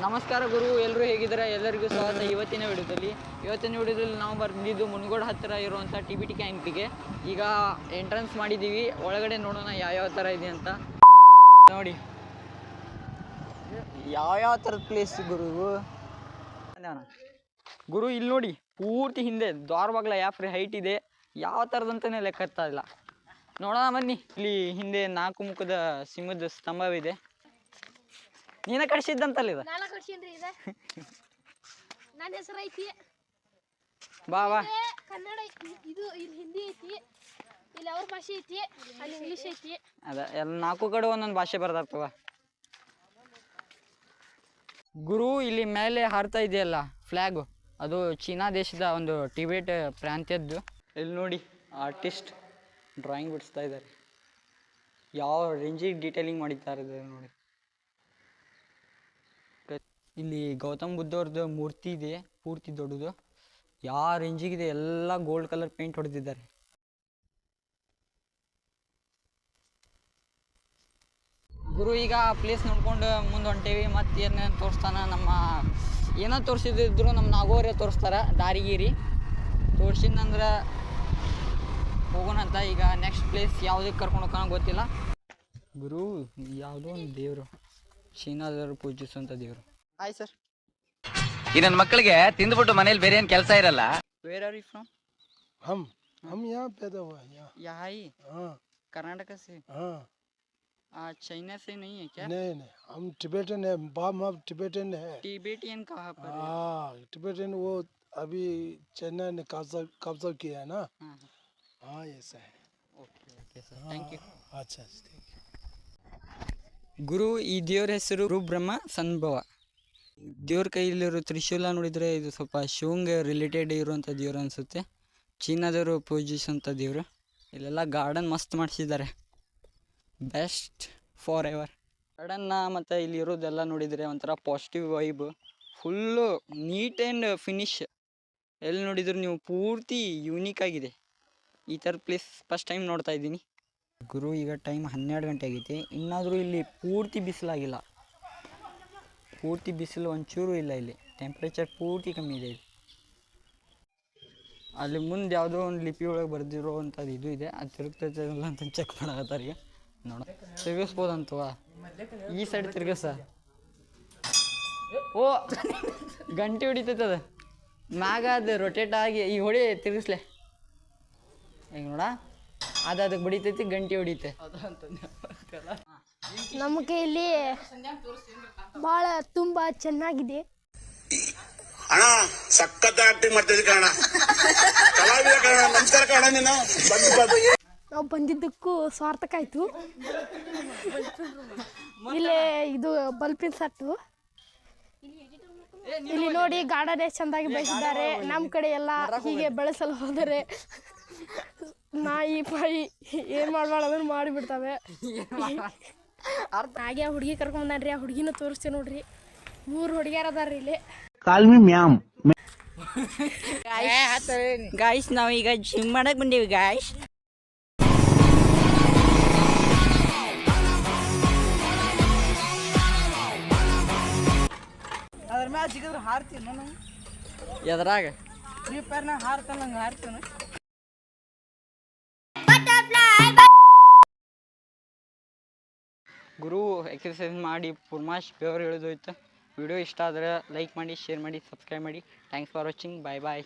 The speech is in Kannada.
ನಮಸ್ಕಾರ ಗುರು, ಎಲ್ಲರೂ ಹೇಗಿದ್ದಾರೆ? ಎಲ್ಲರಿಗೂ ಸ್ವಾಗತ. ಇವತ್ತಿನ ವಿಡಿಯೋದಲ್ಲಿ ನಾವು ಬಂದಿದ್ದು ಮುನಗೋಡು ಹತ್ತಿರ ಇರುವಂಥ TBT ಕ್ಯಾಂಪಿಗೆ. ಈಗ ಎಂಟ್ರೆನ್ಸ್ ಮಾಡಿದ್ದೀವಿ, ಒಳಗಡೆ ನೋಡೋಣ ಯಾವ್ಯಾವ ಥರ ಇದೆ ಅಂತ. ನೋಡಿ ಯಾವ್ಯಾವ ಥರದ ಪ್ಲೇಸ್ ಗುರು ಇಲ್ಲಿ ನೋಡಿ, ಪೂರ್ತಿ ಹಿಂದೆ ದ್ವಾರಬಾಗ್ಲ ಯಾವ ಹೈಟ್ ಇದೆ, ಯಾವ ಥರದಂತಲೇ ಲೆಕ್ಕ ಇಲ್ಲ. ನೋಡೋಣ ಬನ್ನಿ. ಇಲ್ಲಿ ಹಿಂದೆ 4 ಮುಖದ ಸಿಂಹದ ಸ್ತಂಭವಿದೆ. ನೀನ ಕಳಿಸಿದ್ದಂತಲ್ಲ ಇದು? ನಾನು ಕಳಿಸಿನ್ರಿ ಇದು. ನನ್ನ ಹೆಸರು ಐತಿ. ಬಾ ಬಾ. ಕನ್ನಡ ಇದು, ಇಲ್ಲಿ ಹಿಂದಿ ಐತಿ, ಇಲ್ಲಿ ಅವ್ರ ಭಾಷೆ ಐತಿ, ಅಲ್ಲಿ ಇಂಗ್ಲಿಷ್ ಐತಿ. ಅದ ಎಲ್ಲ 4 ಕಡೆ ಒಂದೊಂದು ಭಾಷೆ ಬರ್ದಾರ್ತವ. ಗುರು ಇಲ್ಲಿ ಮೇಲೆ ಹಾರ್ತಾ ಇದೆಯಲ್ಲ ಫ್ಲ್ಯಾಗು, ಅದು ಚೀನಾ ದೇಶದ ಒಂದು ಟಿಬೇಟ್ ಪ್ರಾಂತ್ಯದ್ದು. ಇಲ್ಲಿ ನೋಡಿ ಆರ್ಟಿಸ್ಟ್ ಡ್ರಾಯಿಂಗ್ ಬಿಡಿಸ್ತಾ ಇದ್ದಾರೆ. ಯಾವ ರೇಂಜಿಗೆ ಡೀಟೇಲಿಂಗ್ ಮಾಡಿದ್ದಾರೆ ನೋಡಿ. ಇಲ್ಲಿ ಗೌತಮ್ ಬುದ್ಧವ್ರದ್ದು ಮೂರ್ತಿ ಇದೆ, ಪೂರ್ತಿ ದೊಡ್ಡದು. ಯಾವ ರೇಂಜಿಗಿದೆ, ಎಲ್ಲ ಗೋಲ್ಡ್ ಕಲರ್ ಪೇಂಟ್ ಹೊಡೆದಿದ್ದಾರೆ. ಗುರು ಈಗ ಪ್ಲೇಸ್ ನೋಡ್ಕೊಂಡು ಮುಂದೆ ಹೊಂಟೇವಿ. ಮತ್ತೆ ಏನೇನು ತೋರಿಸ್ತಾನ, ನಮ್ಮ ಏನೋ ತೋರಿಸಿದ್ರು ನಮ್ಮ ನಾಗೋರೇ ತೋರಿಸ್ತಾರ. ದಾರಿಗೀರಿ ತೋರಿಸಿದಂದ್ರೆ ಹೋಗೋಣಂತ. ಈಗ ನೆಕ್ಸ್ಟ್ ಪ್ಲೇಸ್ ಯಾವುದಕ್ಕೆ ಕರ್ಕೊಂಡು ಹೋಗೋಣ ಗೊತ್ತಿಲ್ಲ. ಗುರು ಯಾವುದೋ ಒಂದು ದೇವರು, ಚೀನಾದವರು ಪೂಜಿಸುವಂಥ ದೇವರು. Hi sir. ಈ ನನ್ನ ಮಕ್ಕಳಿಗೆ ತಿಂದ್ಬಿಟ್ಟು ಮನೇಲಿ ಬೇರೆ ಏನು ಕೆಲಸ ಇರಲ್ಲ. Where are you from? हम यहाँ पैदा हुआ है यहाँ। यहाँ ही? हाँ। कर्नाटक से? हाँ। चाइना से नहीं है क्या? नहीं नहीं, हम टिबेटन है, बाप माप टिबेटन है। टिबेटियन कहाँ पर है? हाँ, टिबेटन वो अभी चाइना ने कब्जा किया है ना। हाँ ऐसा है। Okay okay sir, thank you. अच्छा थैंक यू. ಗುರು ಈ ದೇವ್ರ ಹೆಸರು ಬ್ರಹ್ಮ ಸಂಭವ. ದೇವ್ರ ಕೈಯಲ್ಲಿರೋ ತ್ರಿಶೂಲ ನೋಡಿದರೆ ಇದು ಸ್ವಲ್ಪ ಶಿವಂಗೆ ರಿಲೇಟೆಡ್ ಇರುವಂಥ ದೇವ್ರು ಅನಿಸುತ್ತೆ. ಚೀನಾದವರು ಪೂಜಿಸುವಂಥ ದೇವರು. ಇಲ್ಲೆಲ್ಲ ಗಾರ್ಡನ್ ಮಸ್ತ್ ಮಾಡಿಸಿದ್ದಾರೆ, ಬೆಸ್ಟ್ ಫಾರ್ ಎವರ್ ಗಾರ್ಡನ್ನ. ಮತ್ತು ಇಲ್ಲಿ ಇರೋದೆಲ್ಲ ನೋಡಿದರೆ ಒಂಥರ positive vibe, full neat and finish. ಎಲ್ಲಿ ನೋಡಿದ್ರು ನೀವು ಪೂರ್ತಿ ಯೂನಿಕ್ ಆಗಿದೆ. ಈ ಥರ ಪ್ಲೇಸ್ ಫಸ್ಟ್ ಟೈಮ್ ನೋಡ್ತಾ ಇದ್ದೀನಿ. ಗುರು ಈಗ ಟೈಮ್ 12 ಗಂಟೆ ಆಗೈತಿ, ಇನ್ನಾದರೂ ಇಲ್ಲಿ ಪೂರ್ತಿ ಬಿಸಿಲಾಗಿಲ್ಲ. ಪೂರ್ತಿ ಬಿಸಿಲು ಒಂಚೂರು ಇಲ್ಲ. ಇಲ್ಲಿ ಟೆಂಪ್ರೇಚರ್ ಪೂರ್ತಿ ಕಮ್ಮಿ ಇದೆ. ಅಲ್ಲಿ ಮುಂದೆ ಯಾವುದೋ ಒಂದು ಲಿಪಿ ಒಳಗೆ ಬರೆದಿರೋ ಅಂಥದ್ದು ಇದು ಇದೆ, ಅದು ತಿರುಗ್ತೈತಲ್ಲ ಅಂತ ಚೆಕ್ ಮಾಡಕತ್ತಾರಿಗೆ. ನೋಡ ತಿರುಗಿಸ್ಬೋದಂತವ. ಈ ಸೈಡ್ ತಿರುಗಿಸ. ಓ ಗಂಟೆ ಹೊಡಿತೈತದ ಮ್ಯಾಗ, ಅದು ರೊಟೇಟ್ ಆಗಿ ಈ ಹೊಡಿ ತಿರುಗಿಸ್ಲೆ. ಈಗ ನೋಡ, ಅದಕ್ಕೆ ಬಡಿತೈತಿ, ಗಂಟೆ ಹೊಡಿತೆ. ನಮಗೆ ಇಲ್ಲಿ ಭಾಳ ತುಂಬ ಚೆನ್ನಾಗಿದೆ. ಅಣ್ಣ ಸಖತ್ ಆಕ್ಟಿಂಗ್ ಮಾಡ್ತಿದ್ದೆ ಕಣ, ಕಲಾವಿದ ಕಣ, ನಮಸ್ಕಾರ ಕಣ. ನೀನು ನಾವು ಬಂದಿದ್ದಕ್ಕೂ ಸಾರ್ಥಕ ಆಯಿತು. ಇಲ್ಲೇ ಇದು ಬಲ್ಪಿನ ಸಟ್ಟು. ಇಲ್ಲಿ ನೋಡಿ ಗಾರ್ಡನ್ ಎಷ್ಟು ಚೆಂದಾಗಿ ಬೆಳೆಸಿದ್ದಾರೆ. ನಮ್ಮ ಕಡೆ ಎಲ್ಲ ಹೀಗೆ ಬೆಳೆಸಲು ಹೋದರೆ ನಾಯಿ ಪಾಯಿ ಏನು ಮಾಡಬಾರ್ದು ಮಾಡಿಬಿಡ್ತವೆ. ಹಾಗೆ ಹುಡುಗಿ ಕರ್ಕೊಂಡ್ರಿ, ಆ ಹುಡುಗಿನ ತೋರಿಸ್ತೇವೆ ನೋಡ್ರಿ. 3 ಹುಡುಗಿಯರು ಅದಾರ ಇಲ್ಲಿ. ಗಾಯ್ಸ್ ನಾವು ಈಗ ಜಿಮ್ ಮಾಡಕ್ ಬಂದೀವಿ ಗಾಯ್ಸ್. ಅದ್ರ ಮ್ಯಾಲ ಸಿಗಿದ್ರೆ ಹಾರ್ತೀನಿ ನಾನು. ಎದ್ರಾಗ ಫ್ರೀ ಫೈರ್ನಾಗ ಹಾರ್ತಾನ, ನಂಗೆ ಹಾರ್ತೀನಿ. ಗುರು ಎಕ್ಸರ್ಸೈಸ್ ಮಾಡಿ ಪುರ್ಮಾಶ್ ಬೆವರು ಇಳಿದೋಯ್ತು. ವಿಡಿಯೋ ಇಷ್ಟ ಆದರೆ ಲೈಕ್ ಮಾಡಿ, ಶೇರ್ ಮಾಡಿ, ಸಬ್ಸ್ಕ್ರೈಬ್ ಮಾಡಿ. Thanks for watching. Bye bye.